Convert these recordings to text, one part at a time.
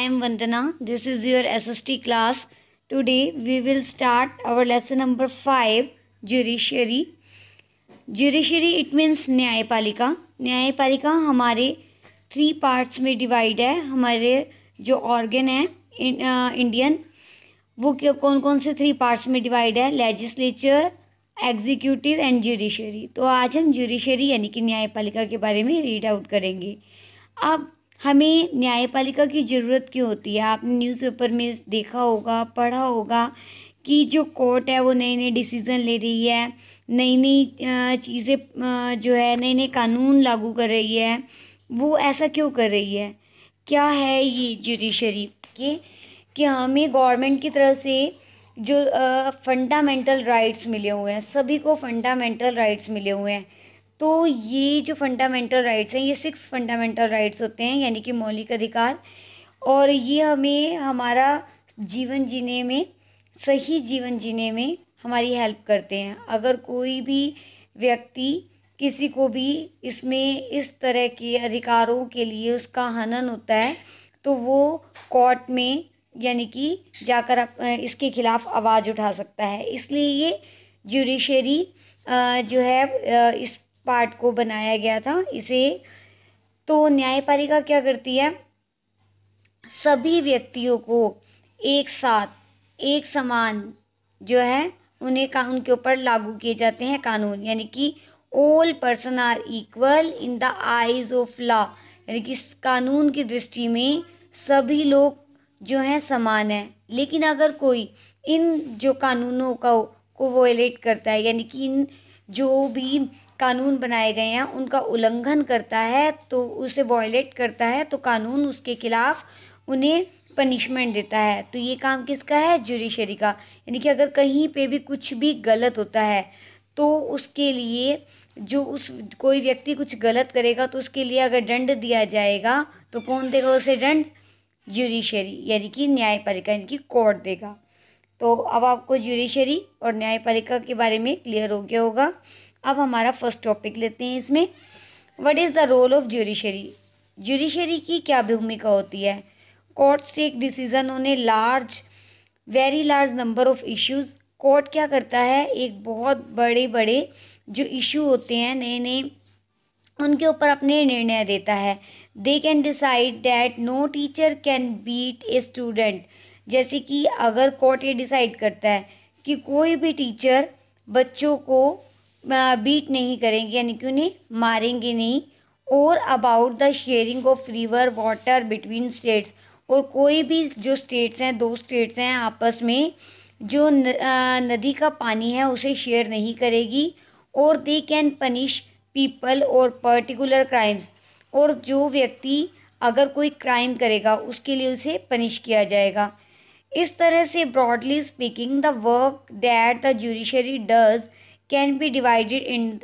am Vandana. This is your SST class. Today we will start our lesson number 5, Judiciary. Judiciary it means न्यायपालिका. न्यायपालिका हमारे 3 parts में divide है. हमारे जो ऑर्गन है इंडियन वो कौन कौन से 3 पार्ट्स में डिवाइड है? Legislature, executive and judiciary. तो आज हम जुडिशरी यानी कि न्यायपालिका के बारे में रीड आउट करेंगे. अब हमें न्यायपालिका की ज़रूरत क्यों होती है? आपने न्यूज़पेपर में देखा होगा, पढ़ा होगा कि जो कोर्ट है वो नए नए डिसीज़न ले रही है, नई नई चीज़ें जो है नए नए कानून लागू कर रही है. वो ऐसा क्यों कर रही है? क्या है ये जुडिशरी के कि हमें गवर्नमेंट की तरफ से जो फंडामेंटल राइट्स मिले हुए हैं, सभी को फंडामेंटल राइट्स मिले हुए हैं. तो ये जो फंडामेंटल राइट्स हैं ये 6 फंडामेंटल राइट्स होते हैं यानी कि मौलिक अधिकार. और ये हमें हमारा जीवन जीने में, सही जीवन जीने में हमारी हेल्प करते हैं. अगर कोई भी व्यक्ति किसी को भी इसमें इस तरह के अधिकारों के लिए उसका हनन होता है तो वो कोर्ट में यानी कि जाकर इसके खिलाफ आवाज़ उठा सकता है. इसलिए ये जुडिशरी जो है इस पार्ट को बनाया गया था इसे. तो न्यायपालिका क्या करती है? सभी व्यक्तियों को एक साथ एक समान जो है उनके ऊपर लागू किए जाते हैं कानून. यानी कि all person are equal in the eyes of law. यानी कि कानून की दृष्टि में सभी लोग जो हैं समान हैं. लेकिन अगर कोई इन जो कानूनों को वॉयलेट करता है यानी कि इन जो भी कानून बनाए गए हैं उनका उल्लंघन करता है, तो उसे वॉयलेट करता है, तो कानून उसके खिलाफ उन्हें पनिशमेंट देता है. तो ये काम किसका है? जुडिशरी का. यानी कि अगर कहीं पे भी कुछ भी गलत होता है तो उसके लिए कोई व्यक्ति कुछ गलत करेगा तो उसके लिए अगर दंड दिया जाएगा तो कौन देगा उसे दंड? जुडिशरी यानी कि न्यायपालिका यानी कि कोर्ट देगा. तो अब आपको जुडिशरी और न्यायपालिका के बारे में क्लियर हो गया होगा. अब हमारा फर्स्ट टॉपिक लेते हैं इसमें. What is the role of judiciary? Judiciary की क्या भूमिका होती है? Courts take decision on a very large number of issues. Court क्या करता है? एक बहुत बड़े बड़े जो इशू होते हैं नए नए उनके ऊपर अपने निर्णय देता है. They can decide that no teacher can beat a student. जैसे कि अगर कोर्ट ये डिसाइड करता है कि कोई भी टीचर बच्चों को बीट नहीं करेंगे यानी कि उन्हें मारेंगे नहीं. और about the sharing of river water between states. और कोई भी जो स्टेट्स हैं, 2 स्टेट्स हैं, आपस में जो नदी का पानी है उसे शेयर नहीं करेगी. और दे कैन पनिश पीपल और पर्टिकुलर क्राइम्स. और जो व्यक्ति अगर कोई क्राइम करेगा उसके लिए उसे पनिश किया जाएगा. इस तरह से broadly speaking the work that the judiciary does can be divided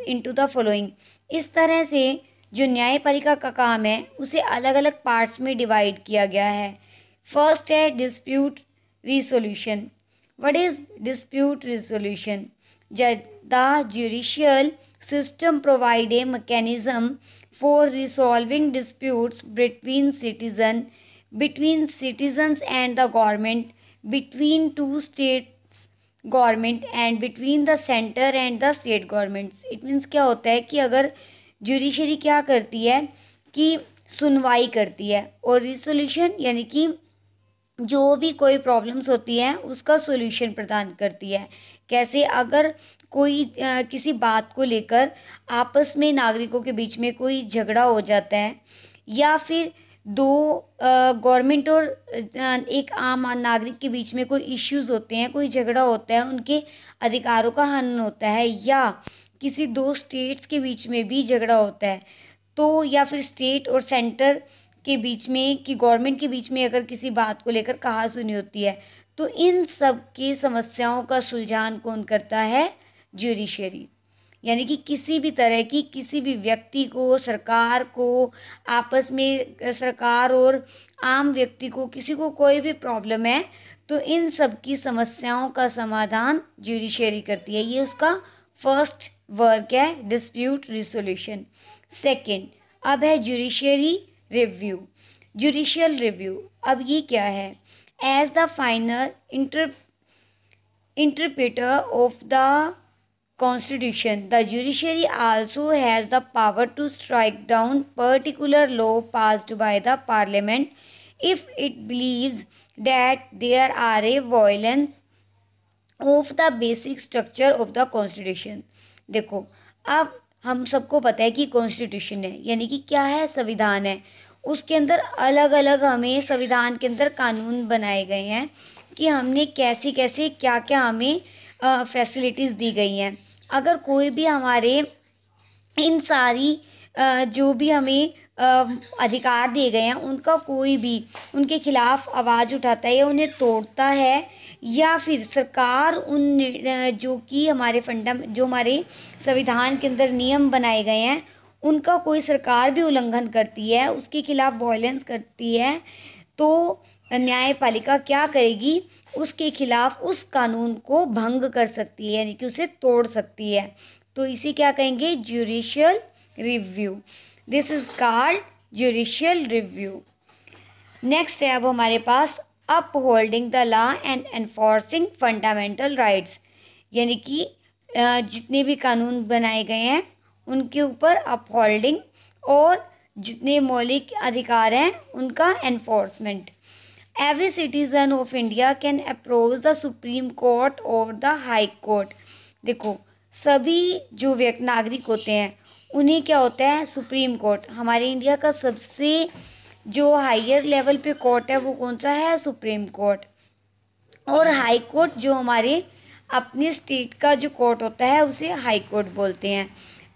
into the following. इस तरह से जो न्यायपालिका का काम है उसे अलग अलग पार्ट्स में डिवाइड किया गया है. फर्स्ट है dispute resolution. What is dispute resolution? The judicial system provide a mechanism for resolving disputes between citizens and the government, between 2 states government and between the center and the state governments. It means क्या होता है कि अगर judiciary क्या करती है कि सुनवाई करती है और रिसोल्यूशन यानी कि जो भी कोई प्रॉब्लम्स होती हैं उसका सॉल्यूशन प्रदान करती है. कैसे? अगर कोई किसी बात को लेकर आपस में नागरिकों के बीच में कोई झगड़ा हो जाता है या फिर 2 गवर्नमेंट और एक आम नागरिक के बीच में कोई इश्यूज होते हैं, कोई झगड़ा होता है, उनके अधिकारों का हनन होता है, या किसी 2 स्टेट्स के बीच में भी झगड़ा होता है, तो या फिर स्टेट और सेंटर के बीच में कि गवर्नमेंट के बीच में अगर किसी बात को लेकर कहासुनी होती है तो इन सब की समस्याओं का सुलझान कौन करता है? जुडिशरी. यानी कि किसी भी तरह की किसी भी व्यक्ति को, सरकार को, आपस में सरकार और आम व्यक्ति को, किसी को कोई भी प्रॉब्लम है तो इन सब की समस्याओं का समाधान जुडिशरी करती है. ये उसका फर्स्ट वर्क है, डिस्प्यूट रिसोल्यूशन. सेकंड अब है जुडिशरी रिव्यू. जुडिशियल रिव्यू अब ये क्या है? As the final interpreter of the Constitution, the judiciary also has the power to strike down particular law passed by the Parliament if it believes that there are a violence of the basic structure of the Constitution. देखो, अब हम सबको पता है कि constitution है, यानी कि क्या है? संविधान है। उसके अंदर अलग अलग हमें संविधान के अंदर कानून बनाए गए हैं कि हमने कैसे कैसे क्या क्या हमें फैसिलिटीज़ दी गई हैं। अगर कोई भी हमारे इन सारी जो भी हमें अधिकार दिए गए हैं उनका कोई भी उनके खिलाफ आवाज़ उठाता है या उन्हें तोड़ता है, या फिर सरकार उन जो कि जो हमारे संविधान के अंदर नियम बनाए गए हैं उनका कोई सरकार भी उल्लंघन करती है, उसके खिलाफ वायलेंस करती है, तो न्यायपालिका क्या करेगी? उसके खिलाफ उस कानून को भंग कर सकती है, यानी कि उसे तोड़ सकती है। तो इसे क्या कहेंगे? Judicial review. This is called judicial review. Next है अब हमारे पास upholding the law and enforcing fundamental rights, यानी कि जितने भी कानून बनाए गए हैं उनके ऊपर अपहोल्डिंग और जितने मौलिक अधिकार हैं उनका enforcement. Every citizen of India can approach the Supreme Court or the High Court. देखो, सभी जो नागरिक होते हैं उन्हें क्या होता है? Supreme court. हमारे इंडिया का सबसे जो हायर लेवल पे कोर्ट है वो कौन सा है? Supreme court. और हाई कोर्ट जो हमारे अपने स्टेट का जो कोर्ट होता है उसे हाई कोर्ट बोलते हैं।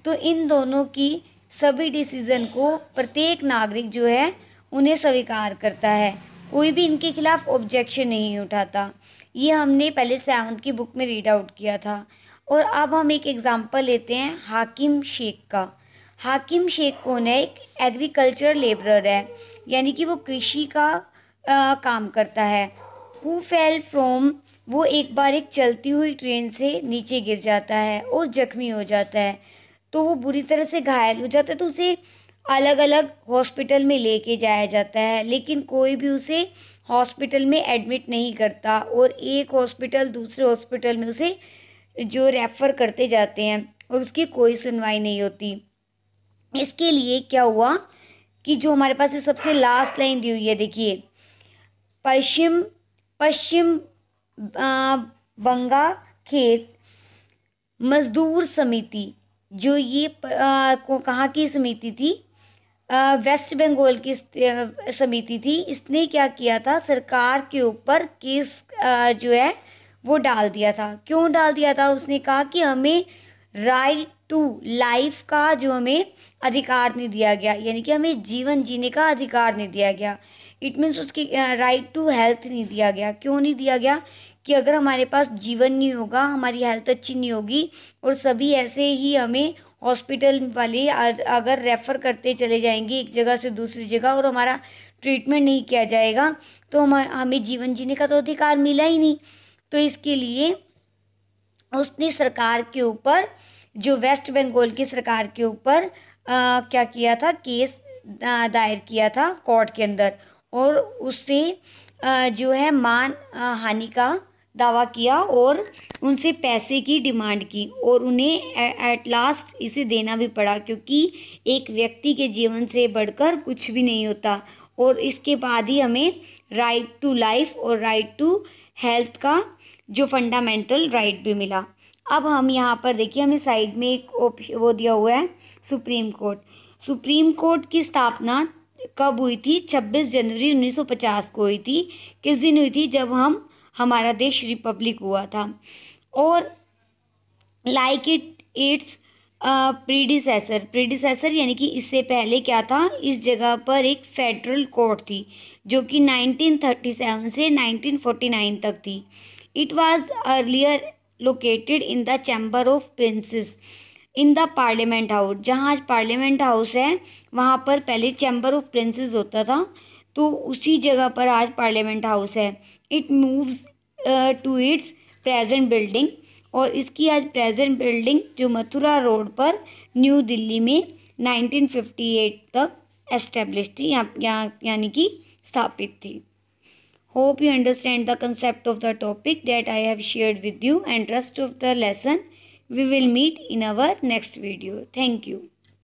तो इन दोनों की सभी डिसीजन को प्रत्येक नागरिक जो है उन्हें स्वीकार करता है, कोई भी इनके खिलाफ ऑब्जेक्शन नहीं उठाता। ये हमने पहले 7th की बुक में रीड आउट किया था। और अब हम एक एग्जांपल लेते हैं हाकिम शेख का। हाकिम शेख कौन है? एक एग्रीकल्चर लेबरर है, यानी कि वो कृषि का काम करता है। हु फेल फ्रॉम, वो एक बार एक चलती हुई ट्रेन से नीचे गिर जाता है और जख्मी हो जाता है, तो वो बुरी तरह से घायल हो जाता है, तो उसे अलग अलग हॉस्पिटल में लेके जाया जाता है, लेकिन कोई भी उसे हॉस्पिटल में एडमिट नहीं करता और एक हॉस्पिटल दूसरे हॉस्पिटल में उसे जो रेफ़र करते जाते हैं और उसकी कोई सुनवाई नहीं होती। इसके लिए क्या हुआ कि जो हमारे पास ये सबसे लास्ट लाइन दी हुई है, देखिए, पश्चिम बंगा खेत मजदूर समिति, जो ये कहाँ की समिति थी? वेस्ट बंगाल की समिति थी। इसने क्या किया था? सरकार के ऊपर केस जो है वो डाल दिया था। क्यों डाल दिया था? उसने कहा कि हमें राइट टू लाइफ का जो हमें अधिकार नहीं दिया गया, यानी कि हमें जीवन जीने का अधिकार नहीं दिया गया। इट मीन्स उसकी राइट टू हेल्थ नहीं दिया गया। क्यों नहीं दिया गया? कि अगर हमारे पास जीवन नहीं होगा, हमारी हेल्थ अच्छी नहीं होगी और सभी ऐसे ही हमें हॉस्पिटल वाले अगर रेफ़र करते चले जाएंगे एक जगह से दूसरी जगह और हमारा ट्रीटमेंट नहीं किया जाएगा, तो हमें जीवन जीने का तो अधिकार मिला ही नहीं। तो इसके लिए उसने सरकार के ऊपर, जो वेस्ट बंगाल की सरकार के ऊपर क्या किया था? केस दायर किया था कोर्ट के अंदर और उससे जो है मान हानि का दावा किया और उनसे पैसे की डिमांड की और उन्हें एट लास्ट इसे देना भी पड़ा, क्योंकि एक व्यक्ति के जीवन से बढ़कर कुछ भी नहीं होता। और इसके बाद ही हमें राइट टू लाइफ और राइट टू हेल्थ का जो फंडामेंटल राइट भी मिला। अब हम यहाँ पर देखिए, हमें साइड में एक वो दिया हुआ है सुप्रीम कोर्ट। सुप्रीम कोर्ट की स्थापना कब हुई थी? 26 जनवरी 1950 को हुई थी। किस दिन हुई थी? जब हमारा देश रिपब्लिक हुआ था। और लाइक इट्स प्रीडिसेसर यानी कि इससे पहले क्या था? इस जगह पर एक फेडरल कोर्ट थी जो कि 1937 से 1949 तक थी। It was earlier located in the chamber of princess in the parliament house. जहाँ आज पार्लियामेंट हाउस है वहाँ पर पहले चैम्बर ऑफ प्रिंसेस होता था, तो उसी जगह पर आज पार्लियामेंट हाउस है। It moves to its present building, और इसकी आज प्रेजेंट बिल्डिंग जो मथुरा रोड पर न्यू दिल्ली में 1958 तक एस्टेब्लिश थी, यानी कि स्थापित थी। Hope you understand the concept of the topic that I have shared with you and rest of the lesson we will meet in our next video. Thank you.